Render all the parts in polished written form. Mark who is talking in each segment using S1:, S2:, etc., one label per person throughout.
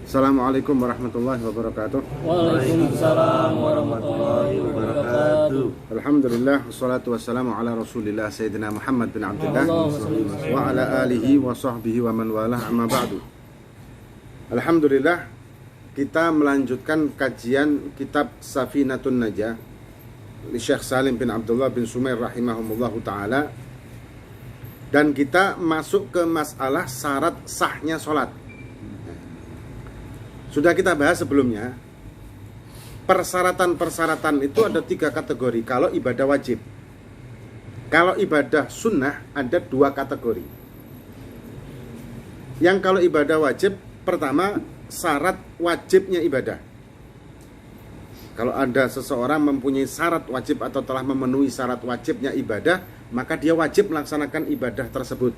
S1: Assalamualaikum warahmatullahi wabarakatuh.
S2: Waalaikumsalam warahmatullahi wabarakatuh.
S1: Alhamdulillah, wassalatu wassalamu ala rasulillah Sayyidina Muhammad bin Abdullah wa ala alihi wa sahbihi wa man walah, amma ba'du. Alhamdulillah, kita melanjutkan kajian kitab Safinatun Najah di Syekh Salim bin Abdullah bin Sumair rahimahumullahu ta'ala. Dan kita masuk ke masalah syarat sahnya sholat. Sudah kita bahas sebelumnya, persyaratan-persyaratan itu ada 3 kategori kalau ibadah wajib. Kalau ibadah sunnah ada 2 kategori. Yang kalau ibadah wajib, pertama syarat wajibnya ibadah. Kalau ada seseorang mempunyai syarat wajib atau telah memenuhi syarat wajibnya ibadah, maka dia wajib melaksanakan ibadah tersebut.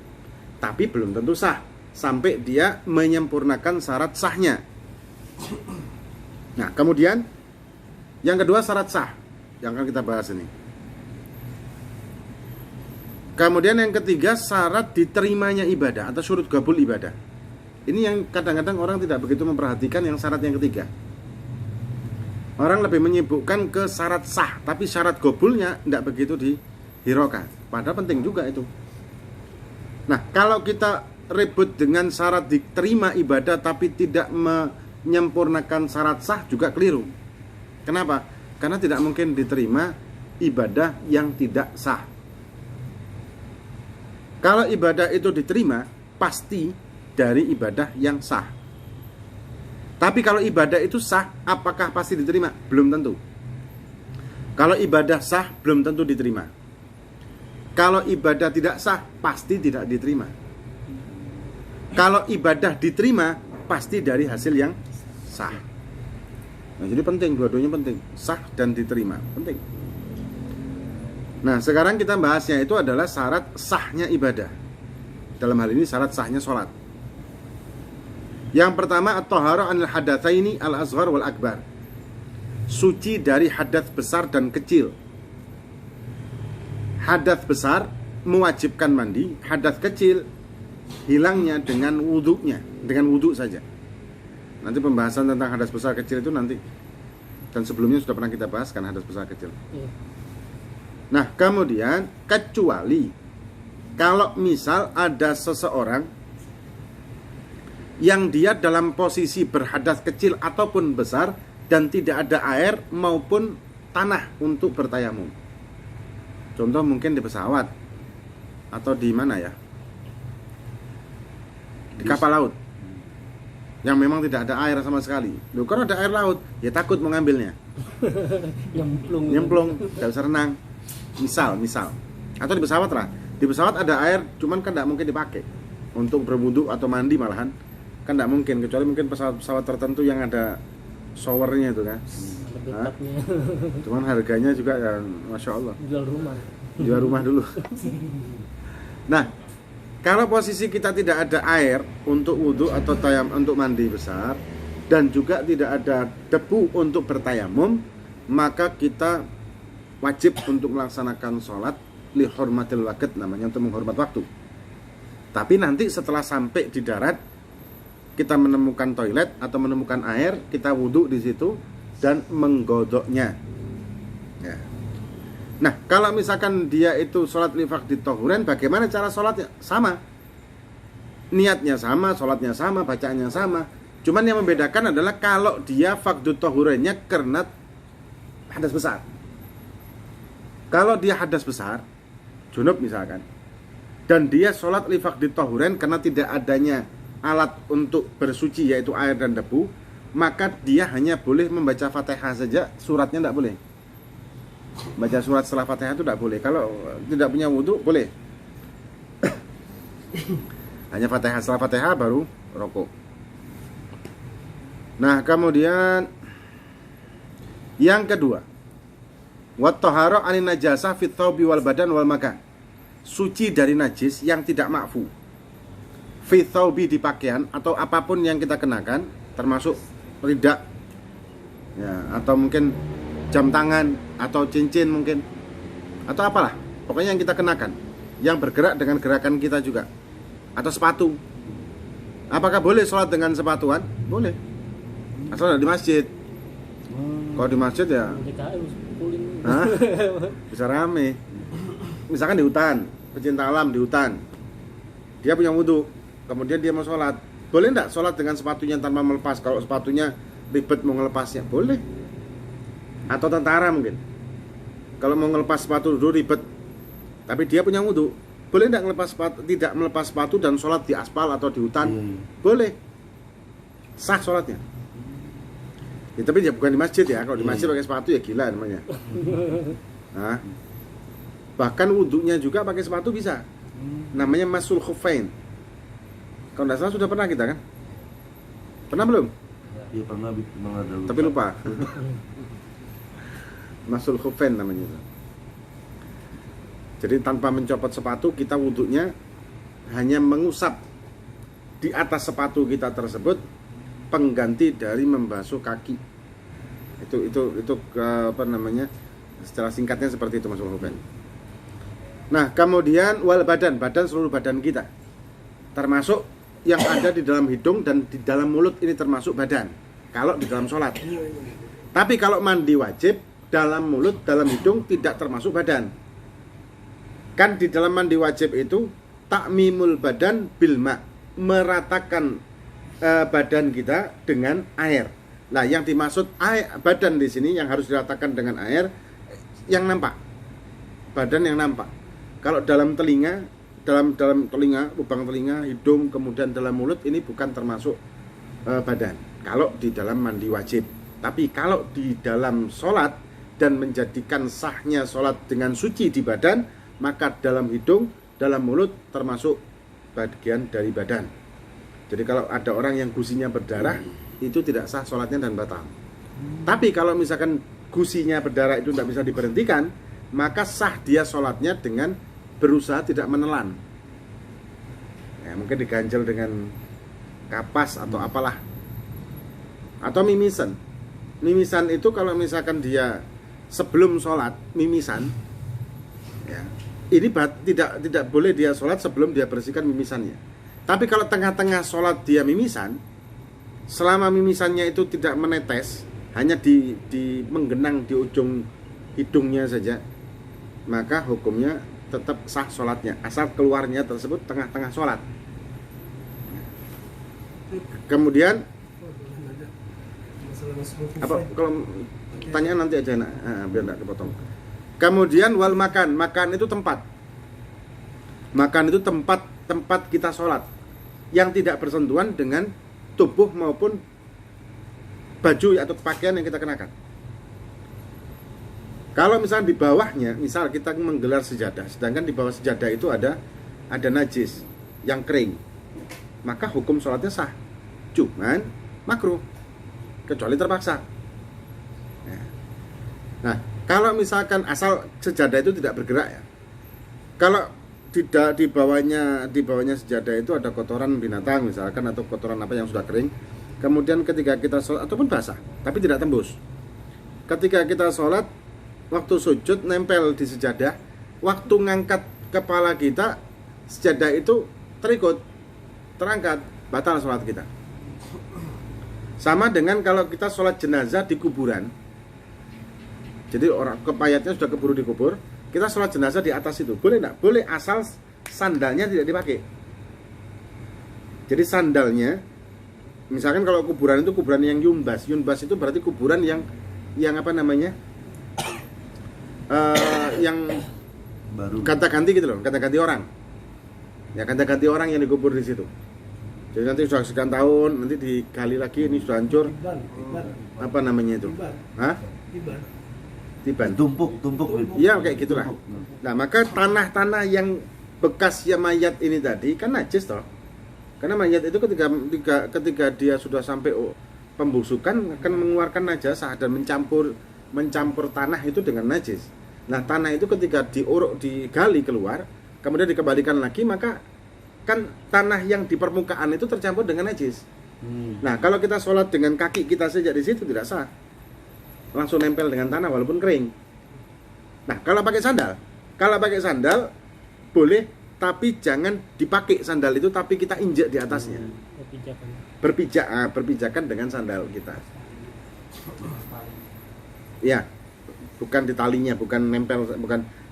S1: Tapi belum tentu sah sampai dia menyempurnakan syarat sahnya. Nah, kemudian yang kedua syarat sah yang akan kita bahas ini. Kemudian yang ketiga syarat diterimanya ibadah atau syurut gabul ibadah. Ini yang kadang-kadang orang tidak begitu memperhatikan yang syarat yang ketiga. Orang lebih menyibukkan ke syarat sah, tapi syarat gabulnya tidak begitu dihiraukan. Padahal penting juga itu. Nah, kalau kita ribut dengan syarat diterima ibadah tapi tidak menyempurnakan syarat sah juga keliru. Kenapa? Karena tidak mungkin diterima ibadah yang tidak sah. Kalau ibadah itu diterima, pasti dari ibadah yang sah. Tapi kalau ibadah itu sah, apakah pasti diterima? Belum tentu. Kalau ibadah sah, belum tentu diterima. Kalau ibadah tidak sah, pasti tidak diterima. Kalau ibadah diterima, pasti dari hasil yang sah. Nah, jadi penting, dua-duanya penting, sah dan diterima, penting. Nah, sekarang kita bahasnya itu adalah syarat sahnya ibadah. Dalam hal ini syarat sahnya sholat. Yang pertama, at-taharah anil hadatsaini al-asghar wal akbar. Suci dari hadas besar dan kecil. Hadas besar mewajibkan mandi, hadas kecil hilangnya dengan wudhunya, dengan wudhu saja. Nanti pembahasan tentang hadas besar kecil itu nanti. Dan sebelumnya sudah pernah kita bahas kan hadas besar kecil. Nah, kemudian kecuali kalau misal ada seseorang yang dia dalam posisi berhadas kecil ataupun besar dan tidak ada air maupun tanah untuk bertayamum. Contoh mungkin di pesawat atau di mana ya? Di kapal laut yang memang tidak ada air sama sekali. Loh, kalau ada air laut, ya takut mengambilnya. Nyemplung, tidak bisa renang. Misal. Atau di pesawat lah. Di pesawat ada air, cuman kan tidak mungkin dipakai untuk berwudu atau mandi malahan. Kan tidak mungkin, kecuali mungkin pesawat tertentu yang ada showernya itu kan. Cuman harganya juga ya, Masya Allah. Jual rumah dulu. Nah, kalau posisi kita tidak ada air untuk wudhu atau untuk mandi besar dan juga tidak ada debu untuk bertayamum, maka kita wajib untuk melaksanakan sholat li hurmatil waqt, namanya untuk menghormat waktu. Tapi nanti setelah sampai di darat, kita menemukan toilet atau menemukan air, kita wudhu di situ dan menggodoknya. Ya. Nah, kalau misalkan dia itu sholat li faqdi tahuran, bagaimana cara sholatnya? Sama. Niatnya sama, sholatnya sama, bacaannya sama. Cuman yang membedakan adalah kalau dia faqdu tahurannya karena hadas besar. Kalau dia hadas besar, junub misalkan, dan dia sholat li faqdi tahuran karena tidak adanya alat untuk bersuci yaitu air dan debu, maka dia hanya boleh membaca Fatihah saja, suratnya tidak boleh. Baca surat setelah Fatihah itu tidak boleh. Kalau tidak punya wudhu boleh. Hanya Fatihah, setelah Fatihah baru rokok. Nah, kemudian yang kedua, wat taharah anin najasah fit thawbi wal badan wal makan. Suci dari najis yang tidak ma'fu. Fit thawbi di pakaian atau apapun yang kita kenakan, termasuk ridak ya, atau mungkin jam tangan atau cincin mungkin, atau apalah, pokoknya yang kita kenakan, yang bergerak dengan gerakan kita juga, atau sepatu. Apakah boleh sholat dengan sepatuan? Boleh. Asal di masjid. Kalau di masjid ya Hah? Bisa rame. Misalkan di hutan, pecinta alam di hutan, dia punya wudu, kemudian dia mau sholat, boleh nggak sholat dengan sepatunya tanpa melepas? Kalau sepatunya ribet mau ngelepasnya, boleh. Atau tentara mungkin, kalau mau ngelepas sepatu dulu ribet, tapi dia punya wudu, boleh nggak ngelepas sepatu, tidak melepas sepatu dan sholat di aspal atau di hutan? Boleh, sah sholatnya. Ya, tapi ya bukan di masjid ya. Kalau di masjid pakai sepatu ya gila namanya. Nah, bahkan wudhunya juga pakai sepatu bisa. Namanya masul khuffain. Kalau nggak salah sudah pernah kita kan? Pernah belum?
S2: Iya pernah ada.
S1: Tapi lupa. Masul khuffain namanya itu. Jadi tanpa mencopot sepatu kita wudhunya hanya mengusap di atas sepatu kita tersebut, pengganti dari membasuh kaki. Itu apa namanya? Secara singkatnya seperti itu masul khuffain. Nah, kemudian wal badan seluruh badan kita. Termasuk yang ada di dalam hidung dan di dalam mulut, ini termasuk badan. Kalau di dalam sholat. Tapi kalau mandi wajib, dalam mulut, dalam hidung tidak termasuk badan. Kan di dalam mandi wajib itu takmimul badan bil ma, meratakan badan kita dengan air. Nah, yang dimaksud air, badan di sini yang harus diratakan dengan air yang nampak. Badan yang nampak. Kalau dalam telinga, dalam telinga, lubang telinga, hidung, kemudian dalam mulut, ini bukan termasuk badan. Kalau di dalam mandi wajib. Tapi kalau di dalam sholat dan menjadikan sahnya sholat dengan suci di badan, maka dalam hidung, dalam mulut termasuk bagian dari badan. Jadi kalau ada orang yang gusinya berdarah, itu tidak sah sholatnya dan batal. Tapi kalau misalkan gusinya berdarah itu tidak bisa diberhentikan, maka sah dia sholatnya dengan berusaha tidak menelan. Ya, mungkin diganjel dengan kapas atau apalah. Atau mimisan. Mimisan itu kalau misalkan dia sebelum sholat mimisan, ya, ini tidak boleh dia sholat sebelum dia bersihkan mimisannya. Tapi kalau tengah-tengah sholat dia mimisan, selama mimisannya itu tidak menetes, hanya di menggenang di ujung hidungnya saja, maka hukumnya tetap sah sholatnya, asal keluarnya tersebut tengah-tengah sholat. Kemudian apa? Kalau pertanyaan nanti aja nak, biar tidak kepotong. Kemudian wal makan itu tempat. Makan itu tempat kita sholat yang tidak bersentuhan dengan tubuh maupun baju atau pakaian yang kita kenakan. Kalau misalnya di bawahnya, misal kita menggelar sejadah, sedangkan di bawah sejadah itu ada najis yang kering, maka hukum sholatnya sah, cuman makruh, kecuali terpaksa. Nah, kalau misalkan asal sejadah itu tidak bergerak ya, kalau di bawahnya sejadah itu ada kotoran binatang misalkan, atau kotoran apa yang sudah kering, kemudian ketika kita sholat ataupun basah, tapi tidak tembus, ketika kita sholat waktu sujud nempel di sejadah, waktu ngangkat kepala kita, sejadah itu terangkat, batal sholat kita. Sama dengan kalau kita sholat jenazah di kuburan. Jadi orang mayatnya sudah keburu dikubur, kita sholat jenazah di atas itu, boleh enggak? Boleh, asal sandalnya tidak dipakai. Jadi sandalnya, misalkan kalau kuburan itu kuburan yang yumbas itu berarti kuburan yang apa namanya? Yang baru kata-ganti gitu loh, kata-ganti orang. Ya, kata-ganti orang yang dikubur di situ. Jadi nanti sudah sekian tahun, nanti digali lagi, ini sudah hancur. Apa namanya itu? Hah? Tiban. Tumpuk. Iya, kayak gitulah. Nah, maka tanah-tanah yang bekasnya mayat ini tadi kan najis toh. Karena mayat itu ketika dia sudah sampai pembusukan akan mengeluarkan najasah dan mencampur tanah itu dengan najis. Nah, tanah itu ketika digali keluar, kemudian dikembalikan lagi, maka kan tanah yang di permukaan itu tercampur dengan najis. Nah, kalau kita sholat dengan kaki kita saja di situ tidak sah, langsung nempel dengan tanah walaupun kering. Nah, kalau pakai sandal boleh, tapi jangan dipakai sandal itu, tapi kita injek di atasnya. berpijakan dengan sandal kita. Ya, bukan di talinya, bukan nempel,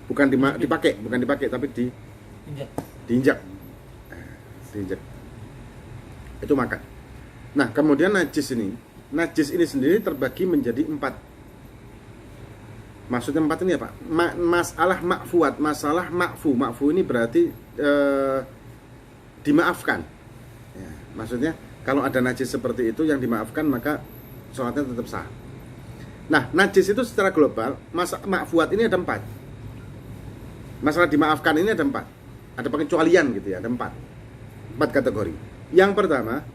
S1: bukan dipakai, tapi diinjak. Diinjak. Itu makan. Nah, kemudian najis ini sendiri terbagi menjadi 4. Maksudnya 4 ini apa? Masalah makfuat, masalah makfu ini berarti dimaafkan. Ya, maksudnya kalau ada najis seperti itu yang dimaafkan, maka sholatnya tetap sah. Nah, najis itu secara global, makfuat ini ada 4. Masalah dimaafkan ini ada 4. Ada pengecualian gitu ya, ada 4 kategori. Yang pertama,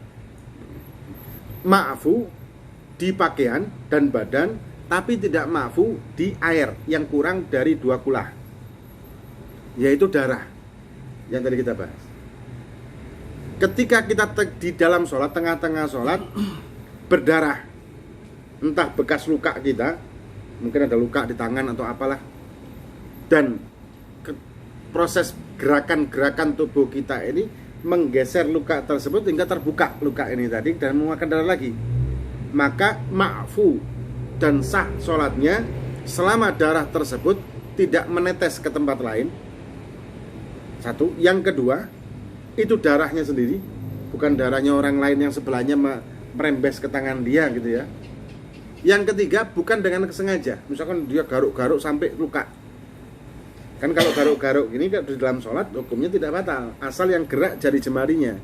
S1: ma'fu di pakaian dan badan, tapi tidak ma'fu di air yang kurang dari 2 kulah, yaitu darah yang tadi kita bahas. Ketika kita di dalam sholat, tengah-tengah sholat berdarah, entah bekas luka kita, mungkin ada luka di tangan atau apalah, dan proses gerakan-gerakan tubuh kita ini menggeser luka tersebut hingga terbuka luka ini tadi dan mengeluarkan darah lagi, maka ma'fu dan sah sholatnya selama darah tersebut tidak menetes ke tempat lain. Satu. Yang kedua, itu darahnya sendiri, bukan darahnya orang lain yang sebelahnya merembes ke tangan dia gitu ya. Yang ketiga, bukan dengan kesengaja. Misalkan dia garuk-garuk sampai luka. Kan kalau garuk-garuk gini di dalam sholat hukumnya tidak batal, asal yang gerak jari jemarinya.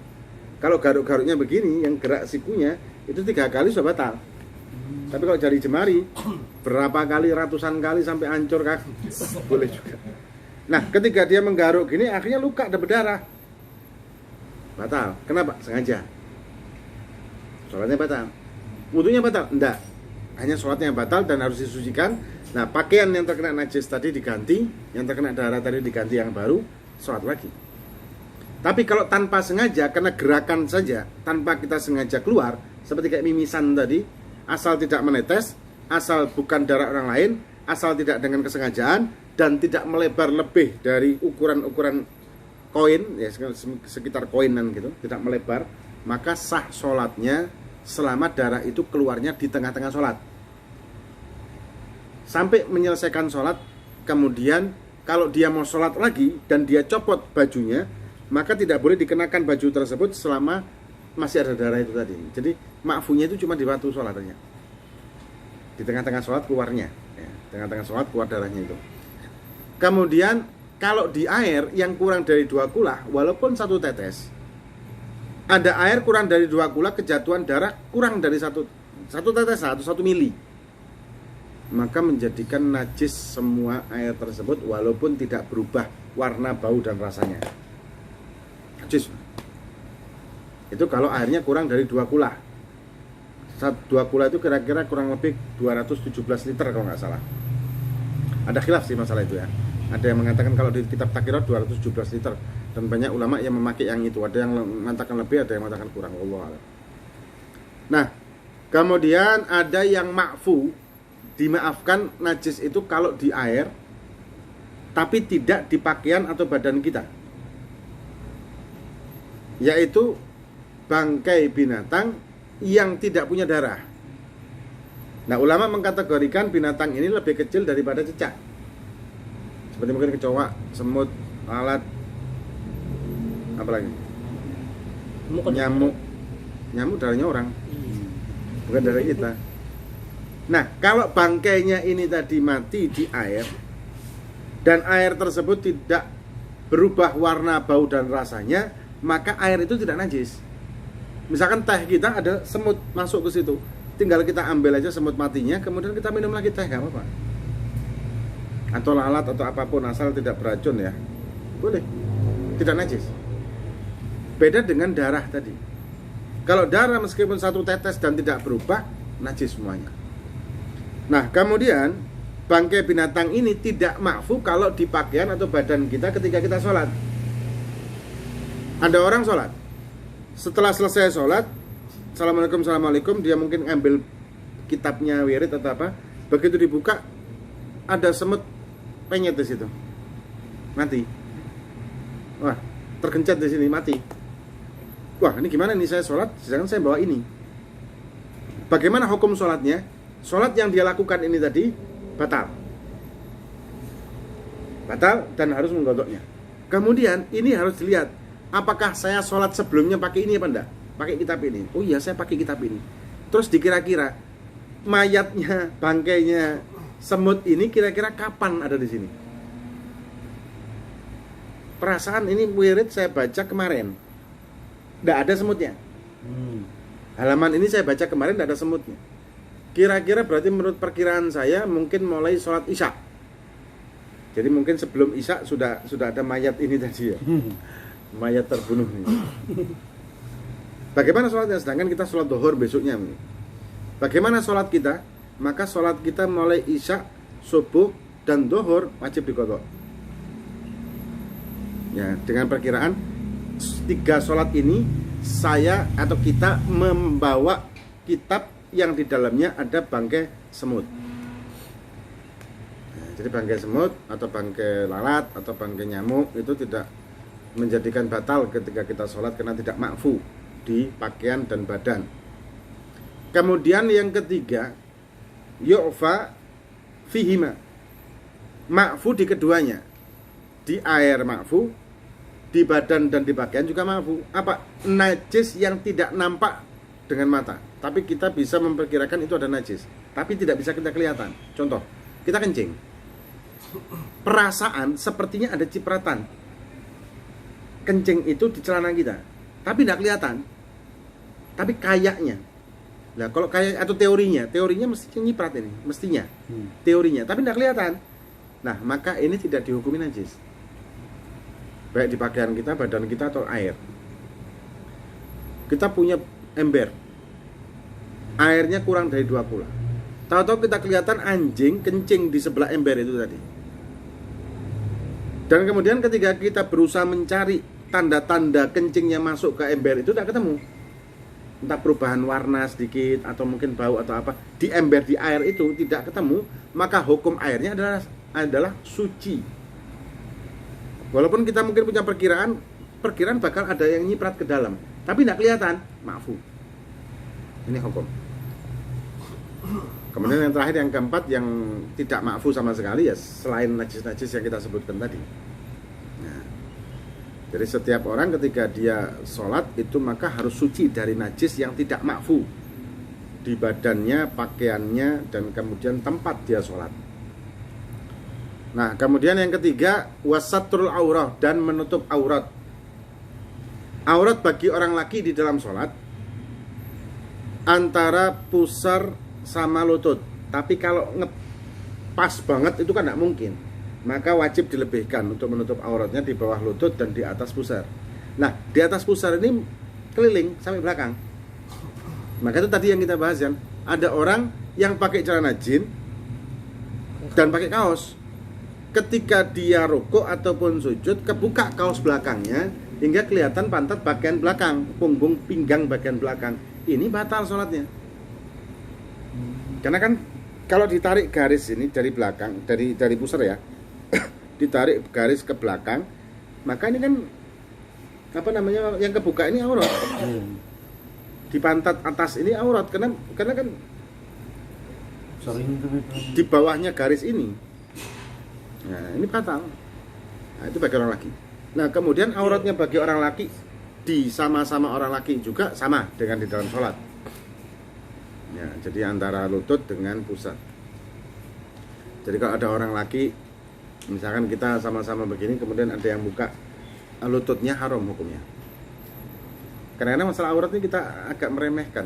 S1: Kalau garuk-garuknya begini, yang gerak sikunya itu 3 kali sudah batal. Tapi kalau jari jemari berapa kali, ratusan kali sampai hancur kan boleh juga. Nah, ketika dia menggaruk gini akhirnya luka dan berdarah, batal. Kenapa? Sengaja. Sholatnya batal. Wudunya batal? Enggak. Hanya sholatnya yang batal dan harus disucikan. Nah, pakaian yang terkena najis tadi diganti, yang terkena darah tadi diganti yang baru, sholat lagi. Tapi kalau tanpa sengaja, karena gerakan saja, tanpa kita sengaja keluar, seperti kayak mimisan tadi, asal tidak menetes, asal bukan darah orang lain, asal tidak dengan kesengajaan, dan tidak melebar lebih dari ukuran-ukuran koin, ya sekitar koinan gitu, tidak melebar, maka sah sholatnya selama darah itu keluarnya di tengah-tengah sholat. Sampai menyelesaikan sholat, kemudian kalau dia mau sholat lagi dan dia copot bajunya, maka tidak boleh dikenakan baju tersebut selama masih ada darah itu tadi. Jadi ma'funya itu cuma di waktu sholatnya, di tengah-tengah sholat keluarnya, ya, tengah-tengah sholat keluar darahnya itu. Kemudian kalau di air yang kurang dari 2 kulah, walaupun 1 tetes, ada air kurang dari 2 kulah, kejatuhan darah kurang dari 1 tetes atau 1 mili, maka menjadikan najis semua air tersebut walaupun tidak berubah warna, bau, dan rasanya. Najis. Itu kalau airnya kurang dari 2 kulah. 2 kulah itu kira-kira kurang lebih 217 liter kalau nggak salah. Ada khilaf sih masalah itu ya. Ada yang mengatakan kalau di kitab Taqirat 217 liter, dan banyak ulama yang memakai yang itu. Ada yang mengatakan lebih, ada yang mengatakan kurang. Wallahu a'lam. Nah, kemudian ada yang ma'fu, dimaafkan najis itu kalau di air, tapi tidak di pakaian atau badan kita, yaitu bangkai binatang yang tidak punya darah. Nah, ulama mengkategorikan binatang ini lebih kecil daripada cicak, seperti mungkin kecoa, semut, lalat, apalagi nyamuk darahnya orang, bukan darah kita. Nah, kalau bangkainya ini tadi mati di air, dan air tersebut tidak berubah warna, bau, dan rasanya, maka air itu tidak najis. Misalkan teh kita ada semut masuk ke situ, tinggal kita ambil aja semut matinya, kemudian kita minum lagi teh, gak apa-apa. Atau lalat atau apapun, asal tidak beracun ya, boleh, tidak najis. Beda dengan darah tadi. Kalau darah meskipun 1 tetes dan tidak berubah, najis semuanya. Nah, kemudian bangkai binatang ini tidak ma'fu kalau di pakaian atau badan kita ketika kita sholat. Ada orang sholat, setelah selesai sholat, Assalamualaikum, dia mungkin ngambil kitabnya wirid atau apa, begitu dibuka ada semut penyet di situ, mati. Wah, tergencet di sini, mati. wah ini gimana nih saya sholat sedangkan saya bawa ini. Bagaimana hukum sholatnya? Sholat yang dia lakukan ini tadi batal dan harus menggodoknya. Kemudian ini harus dilihat, apakah saya sholat sebelumnya pakai ini apa enggak? Pakai kitab ini. Oh iya, saya pakai kitab ini. Terus dikira-kira mayatnya, bangkainya semut ini kira-kira kapan ada di sini? Perasaan ini wirid saya baca kemarin, enggak ada semutnya. Halaman ini saya baca kemarin enggak ada semutnya. Kira-kira berarti menurut perkiraan saya mungkin mulai sholat isya. Jadi mungkin sebelum isya sudah ada mayat ini tadi ya. Mayat terbunuh ini. Bagaimana sholatnya? Sedangkan kita sholat zuhur besoknya. Bagaimana sholat kita? Maka sholat kita mulai isya, subuh, dan zuhur wajib diqadha. Ya, dengan perkiraan 3 sholat ini saya atau kita membawa kitab yang di dalamnya ada bangkai semut. Jadi bangkai semut atau bangkai lalat atau bangkai nyamuk itu tidak menjadikan batal ketika kita sholat karena tidak makfu di pakaian dan badan. Kemudian yang ketiga, yu'fa fihima, makfu di keduanya, di air makfu, di badan dan di pakaian juga makfu. Apa? Najis yang tidak nampak dengan mata, tapi kita bisa memperkirakan itu ada najis, tapi tidak bisa kita kelihatan. Contoh, kita kencing, perasaan sepertinya ada cipratan kencing itu di celana kita, tapi tidak kelihatan, tapi kayaknya. Nah kalau kayak atau teorinya mestinya nyiprat ini, mestinya teorinya, tapi tidak kelihatan. Nah maka ini tidak dihukumi najis, baik di pakaian kita, badan kita atau air. Kita punya ember, airnya kurang dari 2 kula. Tahu-tahu kita kelihatan anjing kencing di sebelah ember itu tadi. Dan kemudian ketika kita berusaha mencari tanda-tanda kencingnya masuk ke ember itu tidak ketemu. Entah perubahan warna sedikit atau mungkin bau atau apa di ember, di air itu tidak ketemu, maka hukum airnya adalah suci. Walaupun kita mungkin punya perkiraan bakal ada yang nyiprat ke dalam, tapi tidak kelihatan, maafu. Ini hukum. Kemudian yang terakhir, yang keempat, yang tidak ma'fu sama sekali ya selain najis-najis yang kita sebutkan tadi. Nah, jadi setiap orang ketika dia sholat itu maka harus suci dari najis yang tidak ma'fu di badannya, pakaiannya, dan kemudian tempat dia sholat. Nah, kemudian yang ketiga, wasatrul aurah, dan menutup aurat. Aurat bagi orang laki di dalam sholat antara pusar sama lutut, tapi kalau ngepas banget itu kan tidak mungkin, maka wajib dilebihkan untuk menutup auratnya di bawah lutut dan di atas pusar. Nah di atas pusar ini keliling sampai belakang. Maka itu tadi yang kita bahas kan, ada orang yang pakai celana jin dan pakai kaos, ketika dia rukuk ataupun sujud kebuka kaos belakangnya hingga kelihatan pantat bagian belakang, punggung pinggang bagian belakang, ini batal sholatnya. Karena kan kalau ditarik garis ini dari belakang, dari pusar ya, ditarik garis ke belakang, maka ini kan apa namanya, yang kebuka ini aurat. Di pantat atas ini aurat, karena kan di bawahnya garis ini. Nah ini batal. Nah itu bagi orang laki. Nah kemudian auratnya bagi orang laki di sama-sama orang laki juga sama dengan di dalam sholat. Ya, jadi antara lutut dengan pusat. Jadi kalau ada orang laki, misalkan kita sama-sama begini, kemudian ada yang buka lututnya, haram hukumnya. Karena masalah aurat ini kita agak meremehkan.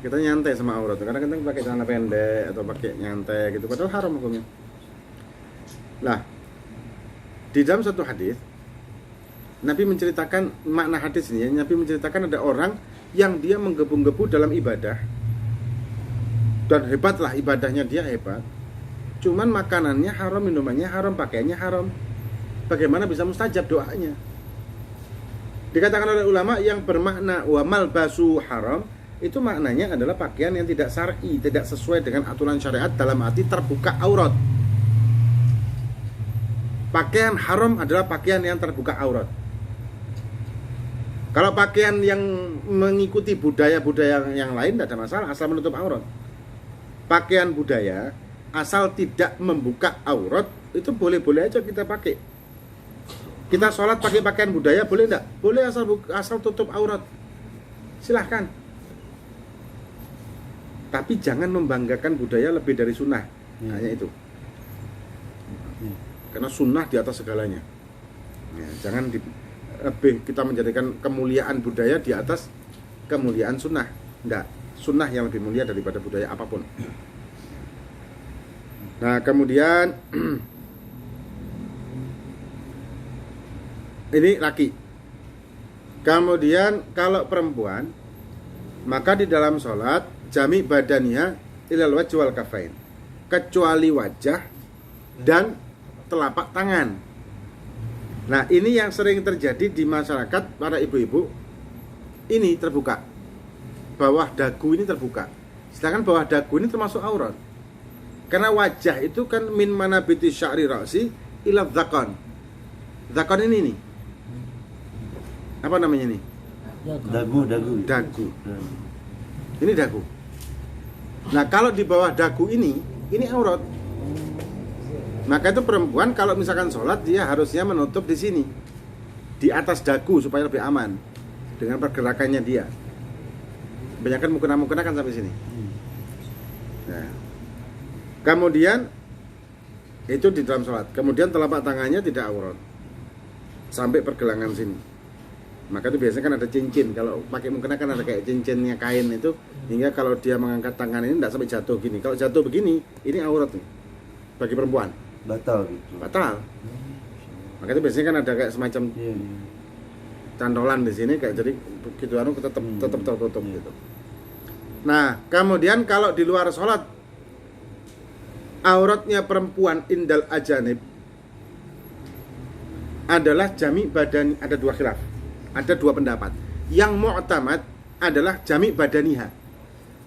S1: Kita nyantai sama aurat, karena kita pakai celana pendek atau pakai nyantai gitu, padahal haram hukumnya. Nah, di dalam satu hadis, Nabi menceritakan makna hadis ini. Nabi menceritakan ada orang yang dia menggebu-gebu dalam ibadah, dan hebatlah ibadahnya, dia hebat, cuman makanannya haram, minumannya haram, pakaiannya haram. Bagaimana bisa mustajab doanya? Dikatakan oleh ulama yang bermakna wa malbasu haram, itu maknanya adalah pakaian yang tidak syar'i, tidak sesuai dengan aturan syariat, dalam arti terbuka aurat. Pakaian haram adalah pakaian yang terbuka aurat. Kalau pakaian yang mengikuti budaya-budaya yang lain tidak ada masalah asal menutup aurat. Pakaian budaya asal tidak membuka aurat itu boleh-boleh aja kita pakai. Kita sholat pakai pakaian budaya boleh enggak? Boleh asal tutup aurat. Silahkan. Tapi jangan membanggakan budaya lebih dari sunnah. Hanya itu. Karena sunnah di atas segalanya. Ya, jangan lebih kita menjadikan kemuliaan budaya di atas kemuliaan sunnah. Enggak, sunnah yang lebih mulia daripada budaya apapun. Nah, kemudian ini laki. Kemudian kalau perempuan, maka di dalam sholat jami badaniha ilal wajh wal kafain, kecuali wajah dan telapak tangan. Nah, ini yang sering terjadi di masyarakat para ibu-ibu. Ini terbuka. Bawah dagu ini terbuka. Sedangkan bawah dagu ini termasuk aurat. Karena wajah itu kan min manabiti sya'ri ra'si ila dzakon. Dzakon ini nih. Apa namanya ini?
S2: Dagu.
S1: Dagu. Ini dagu. Nah, kalau di bawah dagu ini aurat. Maka itu perempuan kalau misalkan sholat dia harusnya menutup di sini, di atas dagu supaya lebih aman dengan pergerakannya dia. Kebanyakan mukena kan sampai sini. Nah, kemudian itu di dalam sholat. Kemudian telapak tangannya tidak aurat sampai pergelangan sini. Maka itu biasanya kan ada cincin. Kalau pakai mukena kan ada kayak cincinnya kain itu, hingga kalau dia mengangkat tangan ini tidak sampai jatuh gini. Kalau jatuh begini, ini aurat nih bagi perempuan.
S2: Batal gitu.
S1: Batal. Maka itu biasanya kan ada kayak semacam cantolan di sini kayak jadi begitu tetap tertutup gitu. Nah, kemudian kalau di luar sholat auratnya perempuan indal ajanib adalah jami badani, ada dua khilaf. Ada dua pendapat. Yang mu'tamad adalah jami badaniha.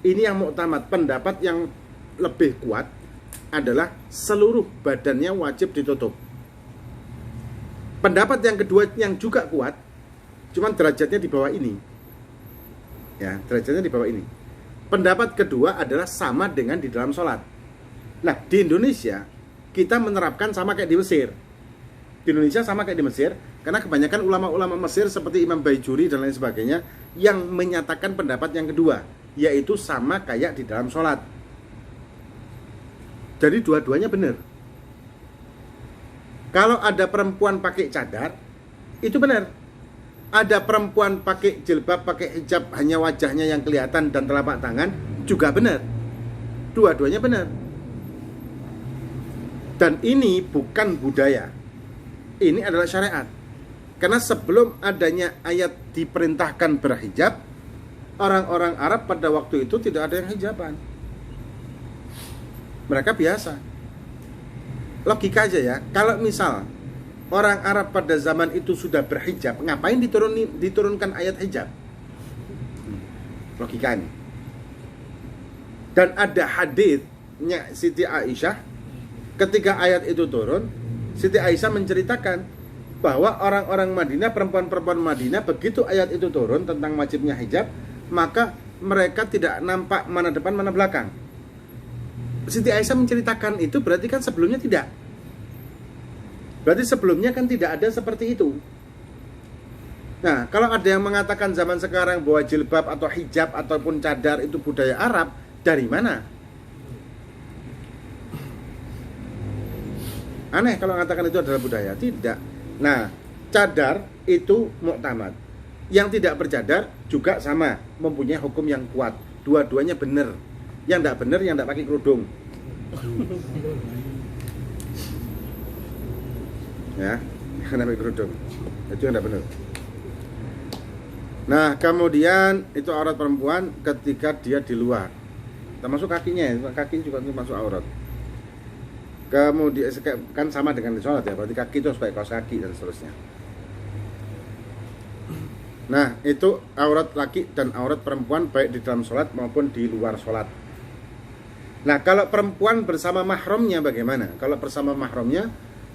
S1: Ini yang mu'tamad, pendapat yang lebih kuat adalah seluruh badannya wajib ditutup. Pendapat yang kedua yang juga kuat, cuman derajatnya di bawah ini. Ya, derajatnya di bawah ini. Pendapat kedua adalah sama dengan di dalam sholat. Nah, di Indonesia kita menerapkan sama kayak di Mesir. Di Indonesia sama kayak di Mesir, karena kebanyakan ulama-ulama Mesir seperti Imam Baijuri dan lain sebagainya yang menyatakan pendapat yang kedua, yaitu sama kayak di dalam sholat. Jadi dua-duanya benar. Kalau ada perempuan pakai cadar, itu benar. Ada perempuan pakai jilbab, pakai hijab, hanya wajahnya yang kelihatan dan telapak tangan, juga benar. Dua-duanya benar. Dan ini bukan budaya. Ini adalah syariat. Karena sebelum adanya ayat diperintahkan berhijab, orang-orang Arab pada waktu itu tidak ada yang hijaban. Mereka biasa. Logika aja ya, kalau misal orang Arab pada zaman itu sudah berhijab, ngapain diturunkan ayat hijab? Logikanya. Dan ada haditsnya Siti Aisyah, ketika ayat itu turun, Siti Aisyah menceritakan bahwa orang-orang Madinah, perempuan-perempuan Madinah, begitu ayat itu turun tentang wajibnya hijab, maka mereka tidak nampak mana depan mana belakang. Siti Aisyah menceritakan itu berarti kan sebelumnya tidak. Berarti sebelumnya kan tidak ada seperti itu. Nah, kalau ada yang mengatakan zaman sekarang bahwa jilbab atau hijab ataupun cadar itu budaya Arab, dari mana? Aneh kalau mengatakan itu adalah budaya. Tidak. Nah, cadar itu mu'tamad. Yang tidak bercadar juga sama, mempunyai hukum yang kuat. Dua-duanya benar. Yang tidak benar yang tidak pakai kerudung. Ya, yang pakai kerudung. Itu yang tidak benar. Nah, kemudian itu aurat perempuan ketika dia di luar. Termasuk kakinya, kaki juga termasuk aurat. Kemudian kan sama dengan di sholat ya, berarti kaki itu harus pakai kaos kaki dan seterusnya. Nah, itu aurat laki dan aurat perempuan baik di dalam sholat maupun di luar sholat. Nah, kalau perempuan bersama mahramnya bagaimana? Kalau bersama mahramnya,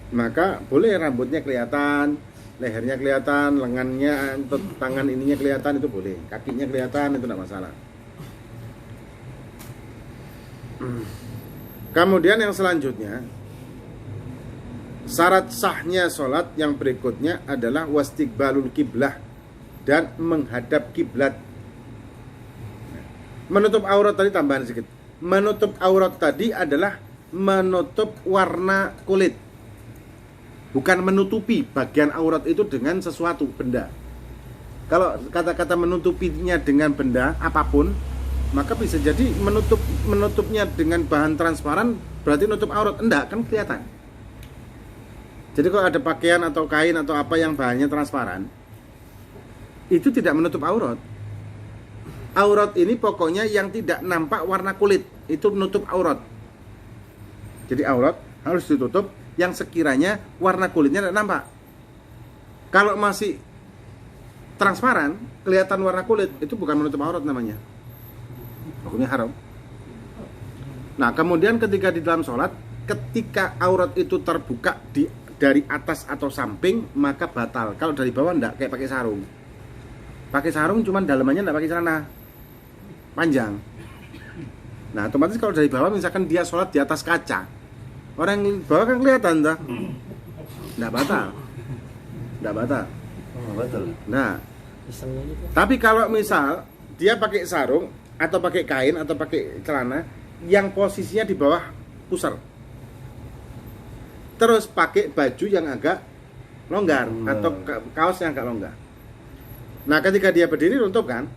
S1: maka boleh rambutnya kelihatan, lehernya kelihatan, lengannya, tangan ininya kelihatan itu boleh, kakinya kelihatan itu tidak masalah. Kemudian yang selanjutnya, syarat sahnya sholat yang berikutnya adalah wastiqbalul kiblah, dan menghadap kiblat. Menutup aurat tadi, tambahan sedikit. Menutup aurat tadi adalah menutup warna kulit, bukan menutupi bagian aurat itu dengan sesuatu benda. Kalau kata-kata menutupinya dengan benda apapun, maka bisa jadi menutupnya dengan bahan transparan berarti nutup aurat. Enggak, kan kelihatan. Jadi kalau ada pakaian atau kain atau apa yang bahannya transparan, itu tidak menutup aurat. Aurat ini pokoknya yang tidak nampak warna kulit, itu menutup aurat. Jadi aurat harus ditutup yang sekiranya warna kulitnya tidak nampak. Kalau masih transparan, kelihatan warna kulit, itu bukan menutup aurat namanya. Hukumnya haram. Nah, kemudian ketika di dalam sholat, ketika aurat itu terbuka dari atas atau samping, maka batal. Kalau dari bawah enggak, kayak pakai sarung. Pakai sarung cuman dalamannya enggak pakai celana panjang. Nah, otomatis kalau dari bawah misalkan dia sholat di atas kaca, orang yang bawah kan kelihatan dah. Enggak batal. Enggak batal.
S2: Oh, betul.
S1: Nah, tapi kalau misal dia pakai sarung atau pakai kain atau pakai celana yang posisinya di bawah pusar, terus pakai baju yang agak longgar atau kaos yang agak longgar. Nah, ketika dia berdiri runtuh kan?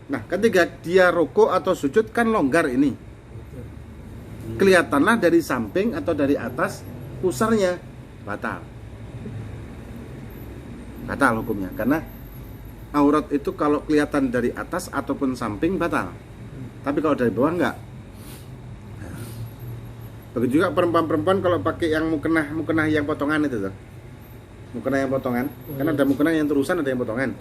S1: Nah, ketika dia rukuk atau sujud kan longgar ini. Kelihatanlah dari samping atau dari atas pusarnya, batal. Batal hukumnya, karena aurat itu kalau kelihatan dari atas ataupun samping batal. Tapi kalau dari bawah enggak. Begitu juga perempuan-perempuan kalau pakai yang mukenah yang potongan itu tuh. Mukenah yang potongan, karena ada mukenah yang terusan, ada yang potongan.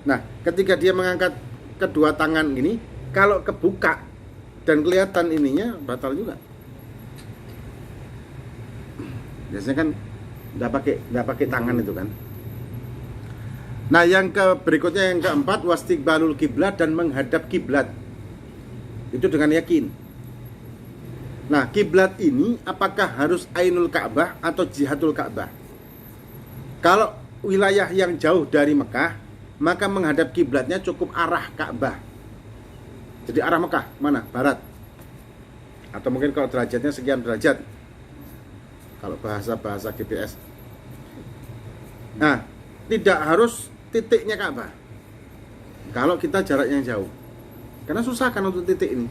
S1: Nah, ketika dia mengangkat kedua tangan ini, kalau kebuka dan kelihatan ininya, batal juga. Biasanya kan nggak pakai tangan itu kan. Nah, yang berikutnya yang keempat, wastiqbalul kiblat, dan menghadap kiblat. Itu dengan yakin. Nah, kiblat ini apakah harus Ainul Ka'bah atau Jihatul Ka'bah? Kalau wilayah yang jauh dari Mekah, maka menghadap kiblatnya cukup arah Ka'bah. Jadi arah Mekah mana? Barat. Atau mungkin kalau derajatnya sekian derajat. Kalau bahasa GPS. Nah, tidak harus titiknya Ka'bah. Kalau kita jaraknya jauh. Karena susah kan untuk titik ini.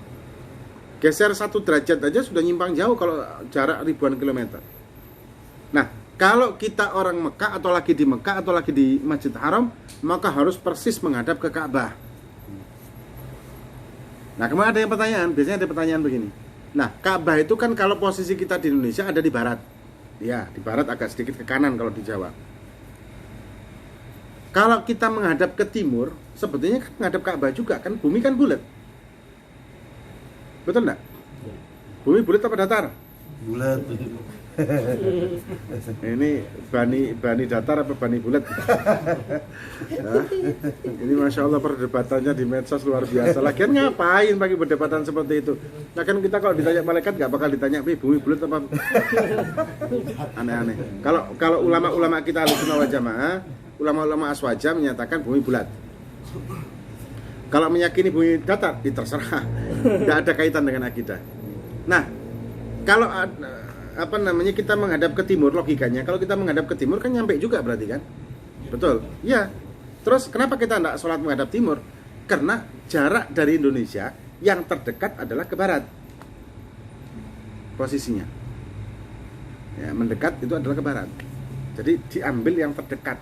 S1: Geser 1 derajat aja sudah nyimpang jauh kalau jarak ribuan kilometer. Nah, kalau kita orang Mekah atau lagi di Mekah atau lagi di Masjid Haram, maka harus persis menghadap ke Ka'bah. Nah, kemarin ada yang pertanyaan, biasanya ada pertanyaan begini. Nah, Ka'bah itu kan kalau posisi kita di Indonesia ada di barat. Ya, di barat agak sedikit ke kanan kalau di Jawa. Kalau kita menghadap ke timur, sebetulnya kan menghadap Ka'bah juga, kan bumi kan bulat. Betul enggak? Bumi bulat apa datar?
S2: Bulat.
S1: Ini bani datar apa bani bulat? Nah, ini masya Allah perdebatannya di medsos luar biasa. Lagian ngapain pakai perdebatan seperti itu? Nah, kan kita kalau ditanya malaikat nggak bakal ditanya bumi bulat apa? Aneh-aneh. Kalau ulama-ulama kita Ahlussunnah wal Jamaah, ulama-ulama aswaja menyatakan bumi bulat. Kalau meyakini bumi datar, terserah. Nggak ada kaitan dengan akidah. Nah, kalau kita menghadap ke timur, logikanya kalau kita menghadap ke timur kan nyampe juga berarti kan? Betul? Ya. Terus kenapa kita tidak sholat menghadap timur? Karena jarak dari Indonesia yang terdekat adalah ke barat posisinya. Ya, mendekat itu adalah ke barat. Jadi diambil yang terdekat.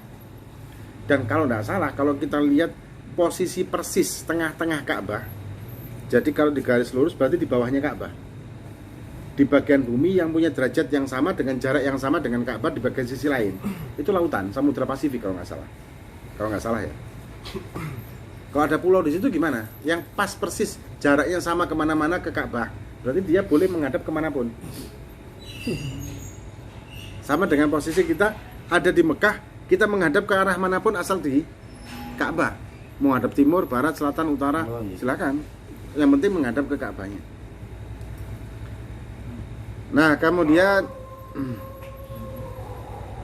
S1: Dan kalau tidak salah, kalau kita lihat posisi persis tengah-tengah Ka'bah, jadi kalau di garis lurus berarti di bawahnya Ka'bah. Di bagian bumi yang punya derajat yang sama dengan jarak yang sama dengan Ka'bah di bagian sisi lain, itu lautan, Samudra Pasifik kalau nggak salah ya. Kalau ada pulau di situ gimana? Yang pas persis jaraknya sama kemana-mana ke Ka'bah, berarti dia boleh menghadap kemanapun. Sama dengan posisi kita ada di Mekah Kita menghadap ke arah manapun asal di Ka'bah. Mau hadap timur, barat, selatan, utara,
S2: Oh, iya.
S1: silakan. Yang penting menghadap ke Ka'bahnya. Nah, kemudian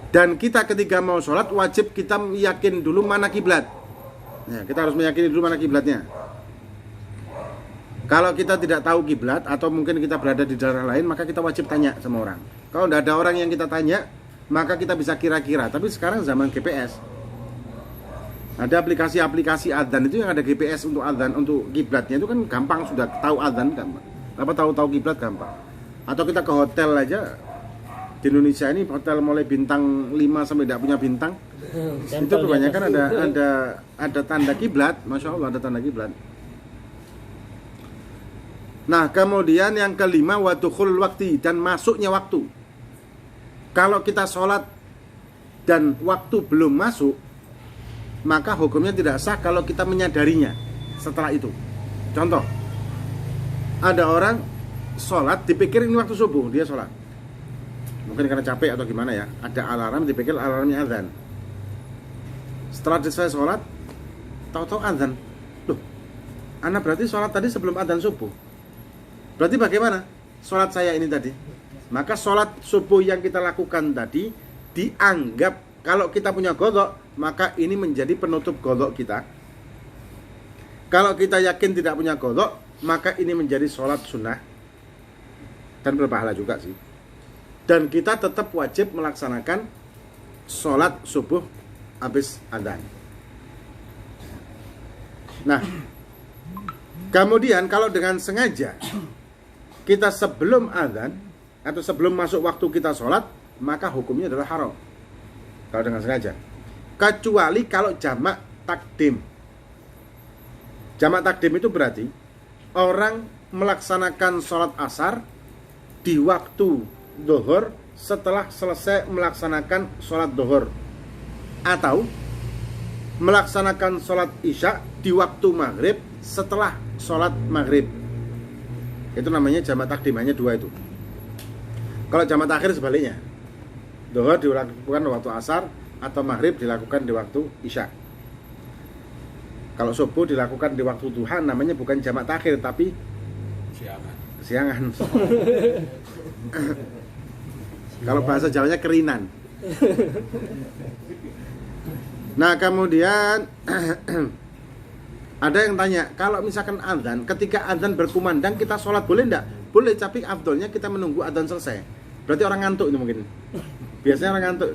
S1: dan kita ketika mau sholat wajib kita yakin dulu mana kiblat. Nah, kita harus meyakini dulu mana kiblatnya. Kalau kita tidak tahu kiblat atau mungkin kita berada di daerah lain, maka kita wajib tanya sama orang. Kalau tidak ada orang yang kita tanya, maka kita bisa kira-kira. Tapi sekarang zaman GPS, ada aplikasi-aplikasi adzan itu yang ada GPS untuk adzan, untuk kiblatnya itu kan gampang, sudah tahu adzan gampang. Apa tahu kiblat gampang. Atau kita ke hotel aja di Indonesia ini, hotel mulai bintang 5 sampai tidak punya bintang, itu kebanyakan ada tanda kiblat, masya Allah ada tanda kiblat. Nah, kemudian yang kelima wadukhul waktu, dan masuknya waktu. Kalau kita sholat dan waktu belum masuk, maka hukumnya tidak sah kalau kita menyadarinya setelah itu. Contoh, ada orang sholat dipikir ini waktu subuh, dia sholat. Mungkin karena capek atau gimana ya, ada alarm, dipikir alarmnya azan. Setelah selesai sholat, tahu-tahu azan. Loh, anak berarti sholat tadi sebelum azan subuh. Berarti bagaimana sholat saya ini tadi? Maka sholat subuh yang kita lakukan tadi dianggap, kalau kita punya qadha, maka ini menjadi penutup qadha kita. Kalau kita yakin tidak punya qadha, maka ini menjadi sholat sunnah dan berpahala juga sih. Dan kita tetap wajib melaksanakan sholat subuh habis adzan. Nah, kemudian kalau dengan sengaja kita sebelum adzan atau sebelum masuk waktu kita sholat, maka hukumnya adalah haram kalau dengan sengaja. Kecuali kalau jamak takdim. Jamak takdim itu berarti orang melaksanakan sholat asar di waktu zuhur setelah selesai melaksanakan sholat zuhur, atau melaksanakan sholat isya di waktu maghrib setelah sholat maghrib. Itu namanya jamak takdim, hanya dua itu. Kalau jamak takhir sebaliknya, zuhur dilakukan di waktu asar atau maghrib dilakukan di waktu isya. Kalau subuh dilakukan di waktu duha, namanya bukan jamak takhir tapi kesiangan. Kalau bahasa Jawanya kerinan. Nah, kemudian ada yang tanya, kalau misalkan adzan, ketika adzan berkumandang kita sholat boleh enggak? Boleh, tapi afdolnya kita menunggu adzan selesai. Berarti orang ngantuk itu mungkin. Biasanya orang ngantuk.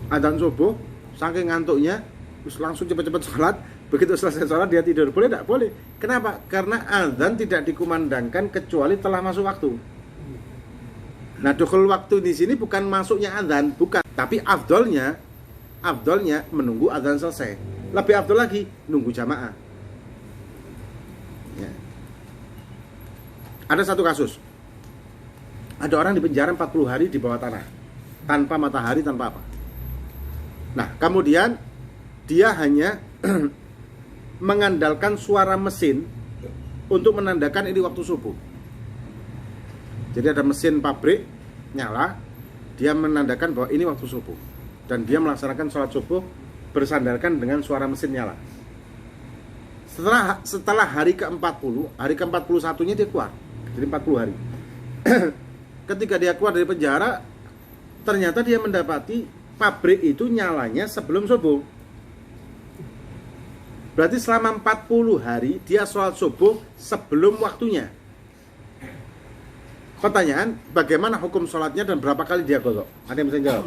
S1: Adzan subuh, saking ngantuknya, terus langsung cepat-cepat sholat. Begitu selesai sholat dia tidur. Boleh enggak? Boleh. Kenapa? Karena adzan tidak dikumandangkan kecuali telah masuk waktu. Nah, dukhul waktu di sini bukan masuknya adzan, bukan. Tapi afdolnya menunggu adzan selesai. Lebih afdol lagi nunggu jamaah. Ya. Ada satu kasus. Ada orang di penjara 40 hari di bawah tanah, tanpa matahari, tanpa apa. Nah, kemudian dia hanya mengandalkan suara mesin untuk menandakan ini waktu subuh. Jadi ada mesin pabrik nyala, dia menandakan bahwa ini waktu subuh, dan dia melaksanakan sholat subuh bersandarkan dengan suara mesin nyala. Setelah hari ke-40, hari ke-41-nya dia keluar. Jadi 40 hari. Ketika dia keluar dari penjara, ternyata dia mendapati pabrik itu nyalanya sebelum subuh. Berarti selama 40 hari dia sholat subuh sebelum waktunya. Pertanyaan, bagaimana hukum sholatnya dan berapa kali dia qadha? Ada yang bisa jawab?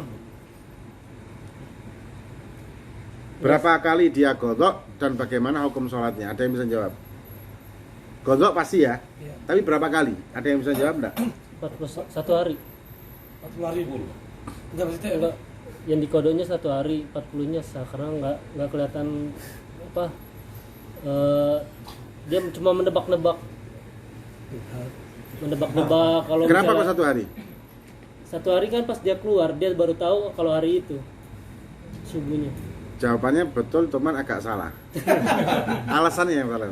S1: Berapa kali dia qadha dan bagaimana hukum sholatnya? Ada yang bisa jawab? Qadha pasti ya?
S3: Iya.
S1: Tapi berapa kali? Ada yang bisa jawab enggak?
S3: 41 hari.
S4: 40 hari pun. Enggak maksudnya
S3: Enggak, yang di kodonya 1 hari, 40-nya sah karena enggak kelihatan apa, dia cuma menebak-nebak kalau
S1: Kenapa kok
S3: misalnya
S1: 1 hari?
S3: 1 hari kan pas dia keluar dia baru tahu kalau hari itu subuhnya.
S1: Jawabannya betul, cuman agak salah. Alasannya yang salah,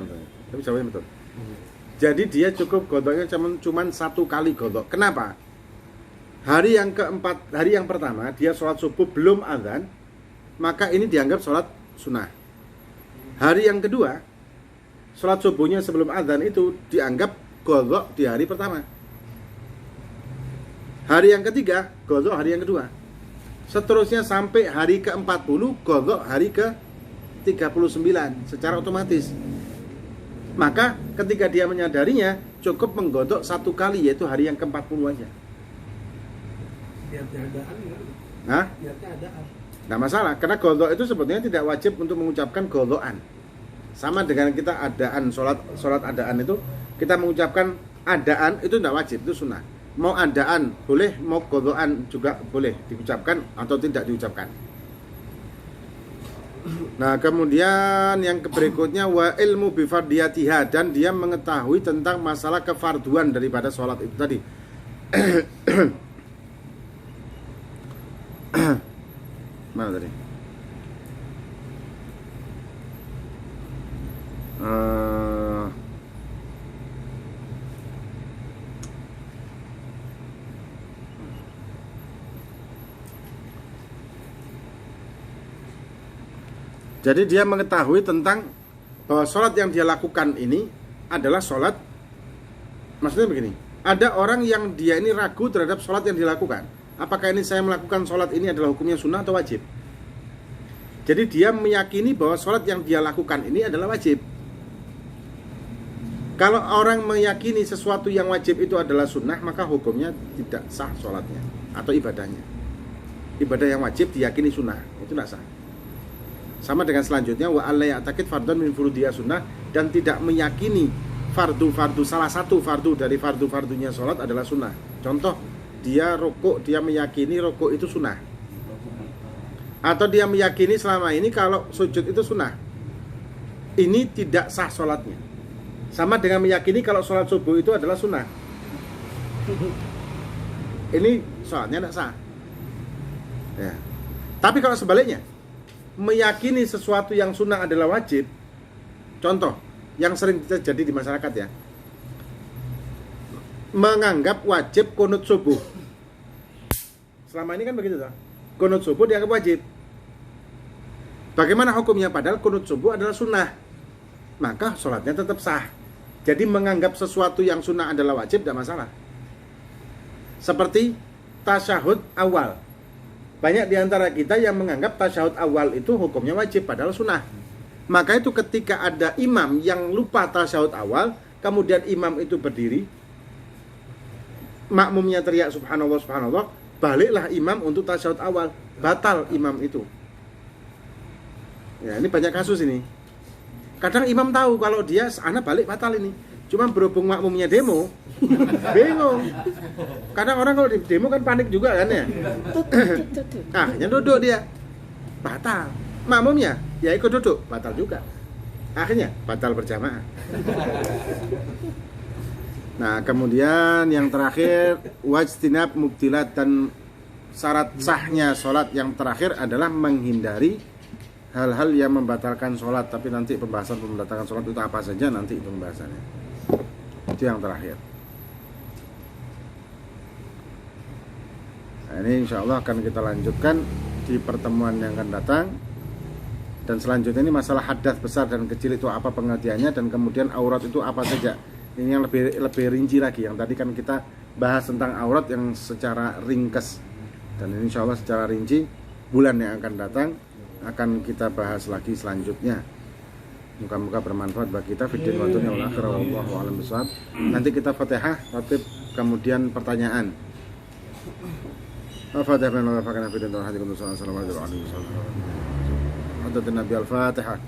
S1: tapi jawabannya betul. Jadi dia cukup qadhanya cuman 1 kali qadha. Kenapa? Hari yang keempat, hari yang pertama dia sholat subuh belum adzan, maka ini dianggap sholat sunnah. Hari yang kedua, sholat subuhnya sebelum adzan itu dianggap qadha di hari pertama. Hari yang ketiga, qadha hari yang kedua. Seterusnya sampai hari ke-40, qadha hari ke-39 secara otomatis. Maka ketika dia menyadarinya, cukup menggodok satu kali, yaitu hari yang ke-40 aja.
S4: Niatnya adaan ya.
S1: Hah?
S4: Niatnya adaan.
S1: Nggak masalah, karena qadha itu sebetulnya tidak wajib untuk mengucapkan qadhaan. Sama dengan kita adaan, sholat adaan itu, kita mengucapkan adaan itu tidak wajib, itu sunnah. Mau adaan boleh, mau qadhaan juga boleh diucapkan atau tidak diucapkan. Nah, kemudian yang berikutnya wa ilmu bifardiyatiha, dan dia mengetahui tentang masalah kefarduan daripada sholat itu tadi. Mana tadi? Jadi dia mengetahui tentang bahwa sholat yang dia lakukan ini adalah sholat. Maksudnya begini, ada orang yang dia ini ragu terhadap sholat yang dilakukan. Apakah ini saya melakukan sholat ini adalah hukumnya sunnah atau wajib? Jadi dia meyakini bahwa sholat yang dia lakukan ini adalah wajib. Kalau orang meyakini sesuatu yang wajib itu adalah sunnah, maka hukumnya tidak sah sholatnya atau ibadahnya. Ibadah yang wajib diyakini sunnah, itu tidak sah. Sama dengan selanjutnya wa alla ya'taqid fardhan min furudiyah sunnah, dan tidak meyakini fardu salah satu fardu dari fardu-fardunya sholat adalah sunnah. Contoh, dia rukuk, dia meyakini rukuk itu sunnah, atau dia meyakini selama ini kalau sujud itu sunnah, ini tidak sah sholatnya. Sama dengan meyakini kalau sholat subuh itu adalah sunnah, ini sholatnya tidak sah ya. Tapi kalau sebaliknya, meyakini sesuatu yang sunnah adalah wajib, contoh yang sering terjadi di masyarakat ya, menganggap wajib qunut subuh. Selama ini kan begitu toh. Qunut subuh dianggap wajib. Bagaimana hukumnya padahal qunut subuh adalah sunnah? Maka sholatnya tetap sah. Jadi menganggap sesuatu yang sunnah adalah wajib tidak masalah. Seperti tasyahud awal. Banyak di antara kita yang menganggap tasyahud awal itu hukumnya wajib padahal sunnah. Maka itu ketika ada imam yang lupa tasyahud awal, kemudian imam itu berdiri, makmumnya teriak subhanallah subhanallah, baliklah imam untuk tasyahud awal, batal imam itu. Ya, ini banyak kasus ini. Kadang imam tahu kalau dia anak balik batal ini, cuma berhubung makmumnya demo, bingung. Kadang orang kalau di demo kan panik juga kan ya. Akhirnya duduk dia, batal. Makmumnya ya ikut duduk, batal juga. Akhirnya batal berjamaah. Nah, kemudian yang terakhir wajtinab mubtilat, dan syarat sahnya sholat yang terakhir adalah menghindari hal-hal yang membatalkan sholat. Tapi nanti pembahasan membatalkan sholat itu apa saja nanti itu pembahasannya. Itu yang terakhir. Nah, ini insya Allah akan kita lanjutkan di pertemuan yang akan datang. Dan selanjutnya ini masalah hadas besar dan kecil itu apa pengertiannya, dan kemudian aurat itu apa saja. Ini yang lebih rinci lagi. Yang tadi kan kita bahas tentang aurat yang secara ringkas, dan ini insya Allah secara rinci bulan yang akan datang akan kita bahas lagi selanjutnya. Muka-muka bermanfaat bagi kita. Fiddin wa dunya wal akhirah wallahu a'lam bishawab. Nanti kita Fatihah, tatib, kemudian pertanyaan. Al-Fatihah bin Allah, Nabi Al-Fatihah.